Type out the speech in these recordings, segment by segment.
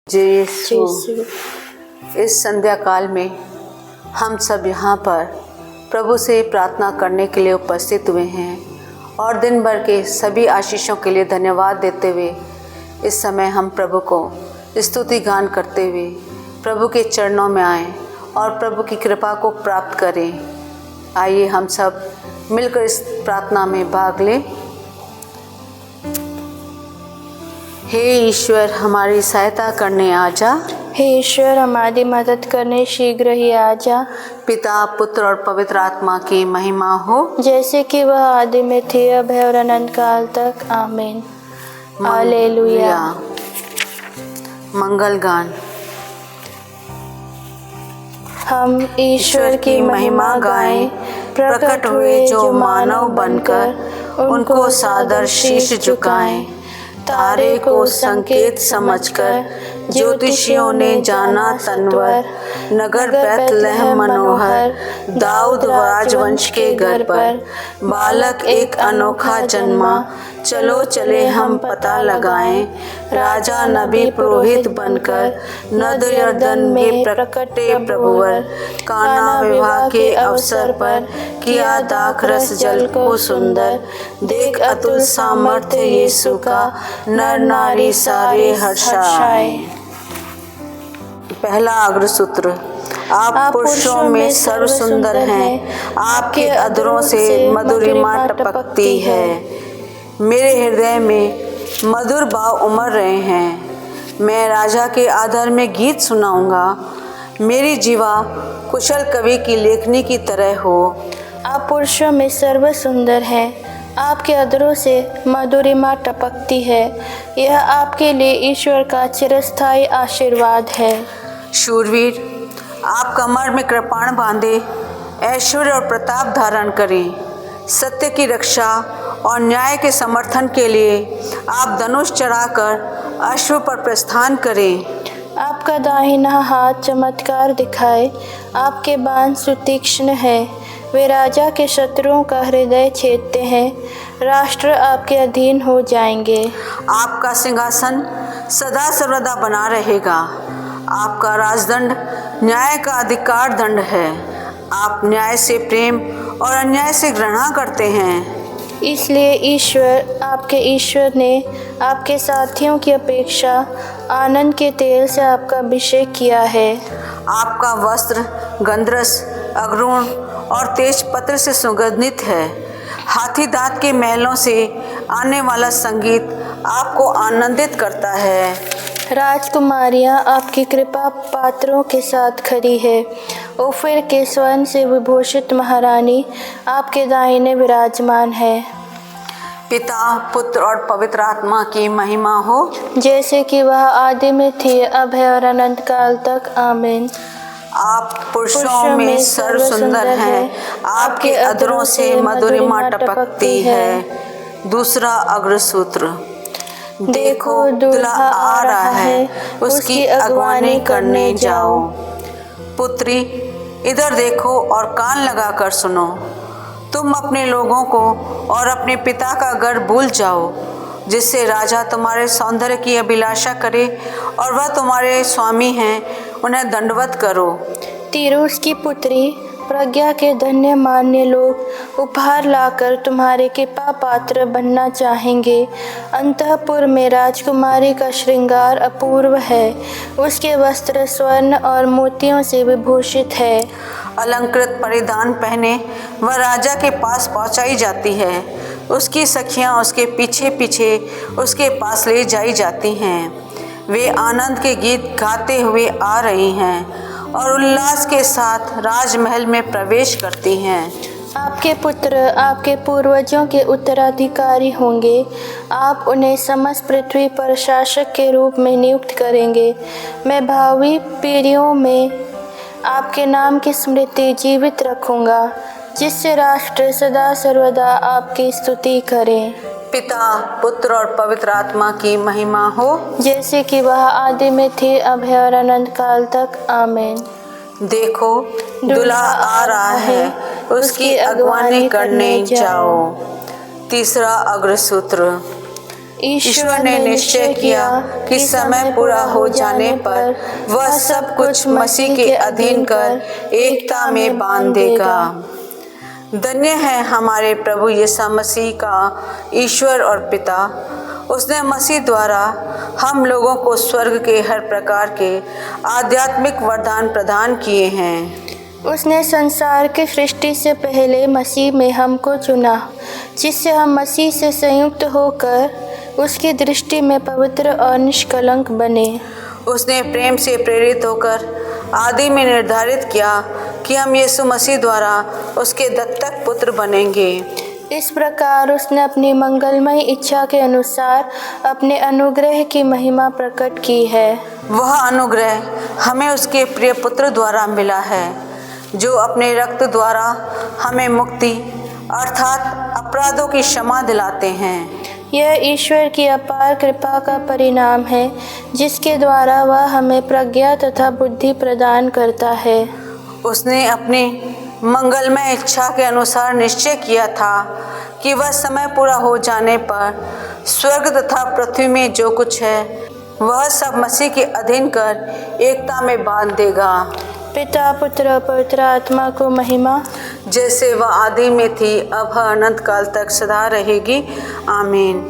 जय यीशु। इस संध्या काल में हम सब यहाँ पर प्रभु से प्रार्थना करने के लिए उपस्थित हुए हैं और दिन भर के सभी आशीषों के लिए धन्यवाद देते हुए इस समय हम प्रभु को स्तुति गान करते हुए प्रभु के चरणों में आएं और प्रभु की कृपा को प्राप्त करें। आइए हम सब मिलकर इस प्रार्थना में भाग लें। हे ईश्वर, हमारी सहायता करने आजा। हे ईश्वर, हमारी मदद करने शीघ्र ही आजा। पिता, पुत्र और पवित्र आत्मा की महिमा हो, जैसे कि वह आदि में थी, अब है और अनंत काल तक। आमीन। हालेलुया। मंगल गान। हम ईश्वर की महिमा गाएं, प्रकट हुए जो मानव बनकर, उनको सादर शीश झुकाएं। तारे को संकेत समझकर ज्योतिषियों ने जाना तनवर, नगर बैतलहम मनोहर, दाऊद राजवंश के घर पर बालक एक अनोखा जन्मा। चलो चले हम पता लगाएं, राजा नबी पुरोहित बनकर नद यर्दन में प्रकटे प्रभुवर। काना विवाह के अवसर पर किया दाखरस जल को सुंदर, देख अतुल सामर्थ्य यीशु का, नर नारी सारे हर्षाए। पहला अग्रसूत्र। आप पुरुषों में सर्व सुंदर हैं, आपके अधरों से मधुरिमा टपकती है। मेरे हृदय में मधुर भाव उमड़ रहे हैं, मैं राजा के आदर में गीत सुनाऊंगा। मेरी जीवा कुशल कवि की लेखनी की तरह हो। आप पुरुषों में सर्व सुंदर हैं, आपके अधरों से मधुरिमा टपकती है। यह आपके लिए ईश्वर का चिरस्थायी आशीर्वाद है। शूरवीर, आप कमर में कृपाण बांधे ऐश्वर्य और प्रताप धारण करें। सत्य की रक्षा और न्याय के समर्थन के लिए आप धनुष चढ़ाकर अश्व पर प्रस्थान करें। आपका दाहिना हाथ चमत्कार दिखाए, आपके बाण सुतीक्ष्ण है, वे राजा के शत्रुओं का हृदय छेदते हैं। राष्ट्र आपके अधीन हो जाएंगे। आपका सिंहासन सदा सर्वदा बना रहेगा। आपका राजदंड न्याय का अधिकार दंड है। आप न्याय से प्रेम और अन्याय से घृणा करते हैं। इसलिए ईश्वर ने आपके साथियों की अपेक्षा आनंद के तेल से आपका अभिषेक किया है। आपका वस्त्र गंधरस, अगरुण और तेज पत्र से सुगंधित है। हाथी दांत के महलों से आने वाला संगीत आपको आनंदित करता है। राजकुमारियाँ आपकी कृपा पात्रों के साथ खड़ी है। ओफिर के स्वर्ण से विभूषित महारानी आपके दाहिने विराजमान है। पिता, पुत्र और पवित्र आत्मा की महिमा हो, जैसे कि वह आदि में थी, अब है और अनंत काल तक। आमीन। आप पुरुषों में सर्व सुंदर हैं, आपके अधरों से मधुरिमा टपकती है। दूसरा अग्रसूत्र। देखो दूल्हा आ रहा है, उसकी अगवानी करने जाओ। पुत्री, इधर देखो और कान लगाकर सुनो। तुम अपने लोगों को और अपने पिता का घर भूल जाओ, जिससे राजा तुम्हारे सौंदर्य की अभिलाषा करे और वह तुम्हारे स्वामी हैं, उन्हें दंडवत करो। तीरूस की पुत्री, प्रज्ञा के धन्य मान्य लोग उपहार लाकर तुम्हारे कृपा पात्र बनना चाहेंगे। अंतःपुर में राजकुमारी का श्रृंगार अपूर्व है, उसके वस्त्र स्वर्ण और मोतियों से विभूषित है। अलंकृत परिधान पहने वह राजा के पास पहुंचाई जाती है। उसकी सखियां उसके पीछे पीछे उसके पास ले जाई जाती हैं। वे आनंद के गीत गाते हुए आ रही हैं और उल्लास के साथ राजमहल में प्रवेश करती हैं। आपके पुत्र आपके पूर्वजों के उत्तराधिकारी होंगे। आप उन्हें समस्त पृथ्वी पर शासक के रूप में नियुक्त करेंगे। मैं भावी पीढ़ियों में आपके नाम की स्मृति जीवित रखूंगा, जिससे राष्ट्र सदा सर्वदा आपकी स्तुति करें। पिता, पुत्र और पवित्र आत्मा की महिमा हो, जैसे कि वह आदि में थी, अब है और अनंत काल तक। आमीन। देखो दूल्हा आ रहा है, उसकी अगवानी करने जाओ। तीसरा अग्रसूत्र। ईश्वर ने निश्चय किया कि समय पूरा हो जाने पर वह सब कुछ मसीह के अधीन कर एकता में बांध देगा। धन्य है हमारे प्रभु यीशु मसीह का ईश्वर और पिता। उसने मसीह द्वारा हम लोगों को स्वर्ग के हर प्रकार के आध्यात्मिक वरदान प्रदान किए हैं। उसने संसार की सृष्टि से पहले मसीह में हमको चुना, जिससे हम मसीह से संयुक्त होकर उसकी दृष्टि में पवित्र और निष्कलंक बने। उसने प्रेम से प्रेरित होकर आदि में निर्धारित किया कि हम यीशु मसीह द्वारा उसके दत्तक पुत्र बनेंगे। इस प्रकार उसने अपनी मंगलमय इच्छा के अनुसार अपने अनुग्रह की महिमा प्रकट की है। वह अनुग्रह हमें उसके प्रिय पुत्र द्वारा मिला है, जो अपने रक्त द्वारा हमें मुक्ति अर्थात अपराधों की क्षमा दिलाते हैं। यह ईश्वर की अपार कृपा का परिणाम है, जिसके द्वारा वह हमें प्रज्ञा तथा बुद्धि प्रदान करता है। उसने अपनी मंगलमय इच्छा के अनुसार निश्चय किया था कि वह समय पूरा हो जाने पर स्वर्ग तथा पृथ्वी में जो कुछ है वह सब मसीह के अधीन कर एकता में बांध देगा। पिता पुत्र और पवित्र आत्मा को महिमा, जैसे वह आदि में थी अब अनंत काल तक सदा रहेगी। आमीन।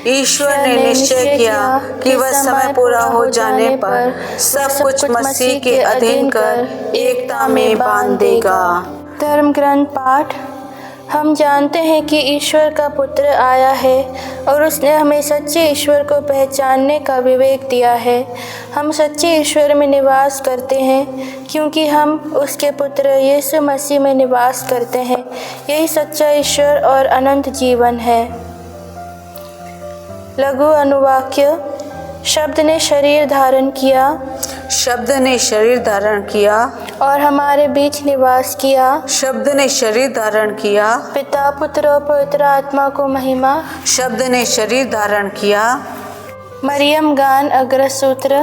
ईश्वर ने निश्चय किया कि वह समय पूरा हो जाने पर सब कुछ मसीह के अधीन कर एकता में बांध देगा। धर्म ग्रंथ पाठ। हम जानते हैं कि ईश्वर का पुत्र आया है और उसने हमें सच्चे ईश्वर को पहचानने का विवेक दिया है। हम सच्चे ईश्वर में निवास करते हैं क्योंकि हम उसके पुत्र यीशु मसीह में निवास करते हैं। यही सच्चा ईश्वर और अनंत जीवन है। लघु अनुवाक्य। शब्द ने शरीर धारण किया, शब्द ने शरीर धारण किया और हमारे बीच निवास किया। शब्द ने शरीर धारण किया। पिता पुत्र और पवित्र आत्मा को महिमा। शब्द ने शरीर धारण किया। मरियम गान अग्रसूत्र।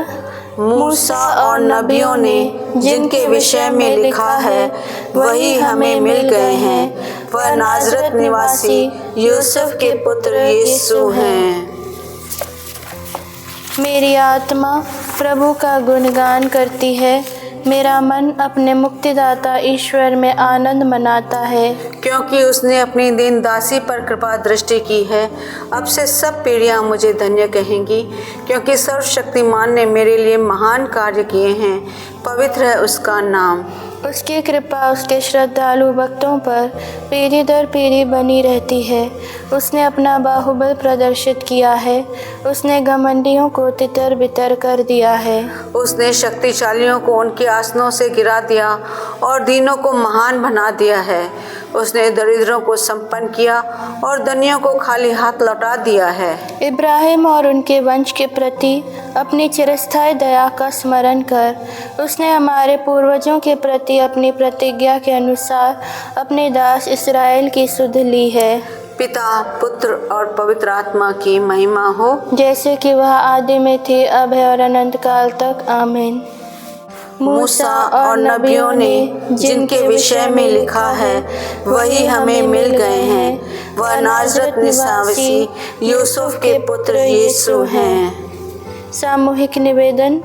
मूसा और नबियों ने जिनके विषय में लिखा है वही हमें मिल गए हैं। वह नाजरत निवासी यूसुफ के पुत्र यीशु हैं। मेरी आत्मा प्रभु का गुणगान करती है। मेरा मन अपने मुक्तिदाता ईश्वर में आनंद मनाता है, क्योंकि उसने अपनी दीन दासी पर कृपा दृष्टि की है। अब से सब पीढ़ियां मुझे धन्य कहेंगी, क्योंकि सर्वशक्तिमान ने मेरे लिए महान कार्य किए हैं। पवित्र है उसका नाम। उसकी कृपा उसके श्रद्धालु भक्तों पर पीढ़ी दर पीढ़ी बनी रहती है। उसने अपना बाहुबल प्रदर्शित किया है। उसने घमंडियों को तितर बितर कर दिया है। उसने शक्तिशालियों को उनके आसनों से गिरा दिया और दीनों को महान बना दिया है। उसने दरिद्रों को संपन्न किया और धनियों को खाली हाथ लौटा दिया है। इब्राहिम और उनके वंश के प्रति अपनी चिरस्थायी दया का स्मरण कर उसने हमारे पूर्वजों के प्रति अपनी प्रतिज्ञा के अनुसार अपने दास इस्राएल की सुध ली है। पिता पुत्र और पवित्र आत्मा की महिमा हो, जैसे कि वह आदि में थी, अब है और अनंत काल तक। आमीन। मूसा और नबियों ने जिनके विषय में लिखा है वही हमें मिल गए हैं। वह नाजरत निवासी यूसुफ के पुत्र यीशु हैं। सामूहिक निवेदन।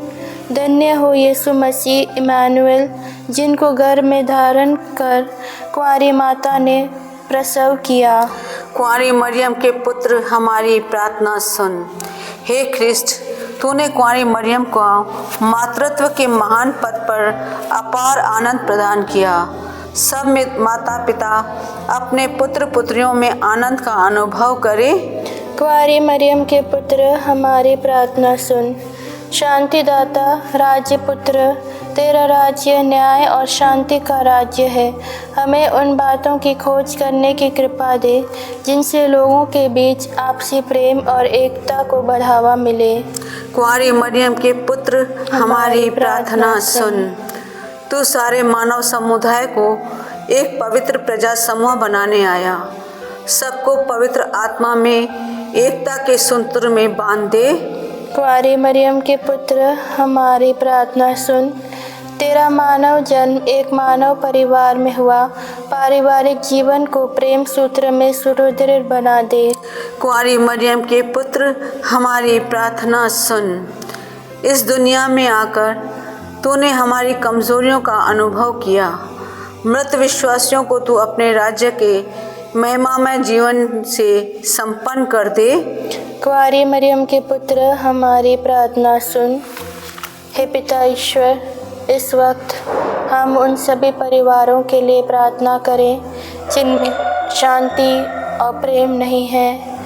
धन्य हो यीशु मसीह इमानुएल, जिनको गर्भ में धारण कर कुंवारी माता ने प्रसव किया। कुंवारी मरियम के पुत्र, हमारी प्रार्थना सुन। हे ख्रिस्ट, तूने कुंवारी मरियम को मातृत्व के महान पद पर अपार आनंद प्रदान किया। सब माता पिता अपने पुत्र पुत्रियों में आनंद का अनुभव करें। कुंवारी मरियम के पुत्र, हमारी प्रार्थना सुन। शांतिदाता, राज्य पुत्र, तेरा राज्य न्याय और शांति का राज्य है। हमें उन बातों की खोज करने की कृपा दे जिनसे लोगों के बीच आपसी प्रेम और एकता को बढ़ावा मिले। कुंवारी मरियम के पुत्र, हमारी प्रार्थना सुन। तू सारे मानव समुदाय को एक पवित्र प्रजा समूह बनाने आया। सबको पवित्र आत्मा में एकता के सूत्र में बांध दे। कुंवारी मरियम के पुत्र, हमारी प्रार्थना सुन। तेरा मानव जन्म एक मानव परिवार में हुआ पारिवारिक जीवन को प्रेम सूत्र में सुदृढ़ बना दे। कुंवारी मरियम के पुत्र हमारी प्रार्थना सुन। इस दुनिया में आकर तूने हमारी कमजोरियों का अनुभव किया। मृत विश्वासियों को तू अपने राज्य के महिमामय जीवन से संपन्न कर दे। कुंवारी मरियम के पुत्र हमारी प्रार्थना सुन। हे पिता ईश्वर, इस वक्त हम उन सभी परिवारों के लिए प्रार्थना करें जिनमें शांति और प्रेम नहीं है,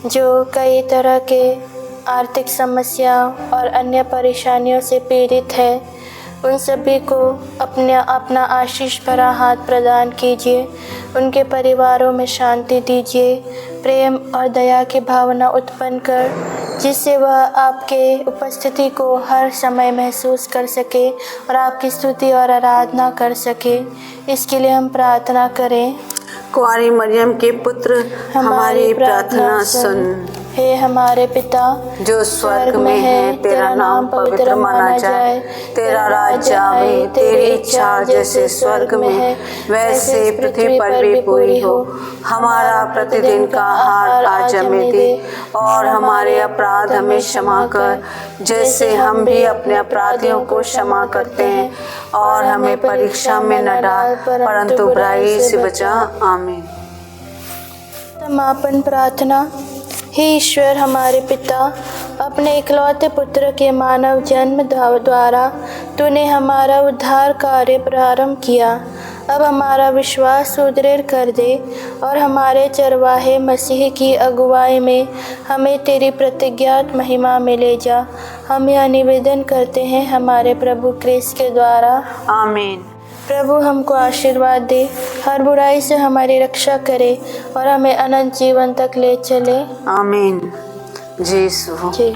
जो कई तरह के आर्थिक समस्याओं और अन्य परेशानियों से पीड़ित है। उन सभी को अपना आशीष भरा हाथ प्रदान कीजिए। उनके परिवारों में शांति दीजिए, प्रेम और दया की भावना उत्पन्न कर, जिससे वह आपके उपस्थिति को हर समय महसूस कर सके और आपकी स्तुति और आराधना कर सके। इसके लिए हम प्रार्थना करें। कुंवारी मरियम के पुत्र हमारी प्रार्थना सुन। हे हमारे पिता जो स्वर्ग में है, तेरा नाम पवित्र माना जाए, तेरा राज्य आए, तेरी इच्छा जैसे स्वर्ग में है वैसे पृथ्वी पर भी पूरी हो। हमारा प्रतिदिन का आहार आज हमें दे, और हमारे अपराध हमें क्षमा कर, जैसे हम भी अपने अपराधियों को क्षमा करते हैं, और हमें परीक्षा में न डाल परंतु बुराई से बचा। आमीन। समापन प्रार्थना। हे ईश्वर हमारे पिता, अपने इकलौते पुत्र के मानव जन्म द्वारा तूने हमारा उद्धार कार्य प्रारंभ किया। अब हमारा विश्वास सुदृढ़ कर दे और हमारे चरवाहे मसीह की अगुवाई में हमें तेरी प्रतिज्ञात महिमा में ले जा। हम यह निवेदन करते हैं हमारे प्रभु क्रिस्त के द्वारा। आमीन। प्रभु हमको आशीर्वाद दे, हर बुराई से हमारी रक्षा करे और हमें अनंत जीवन तक ले चले। आमीन। जी यीशु। जी।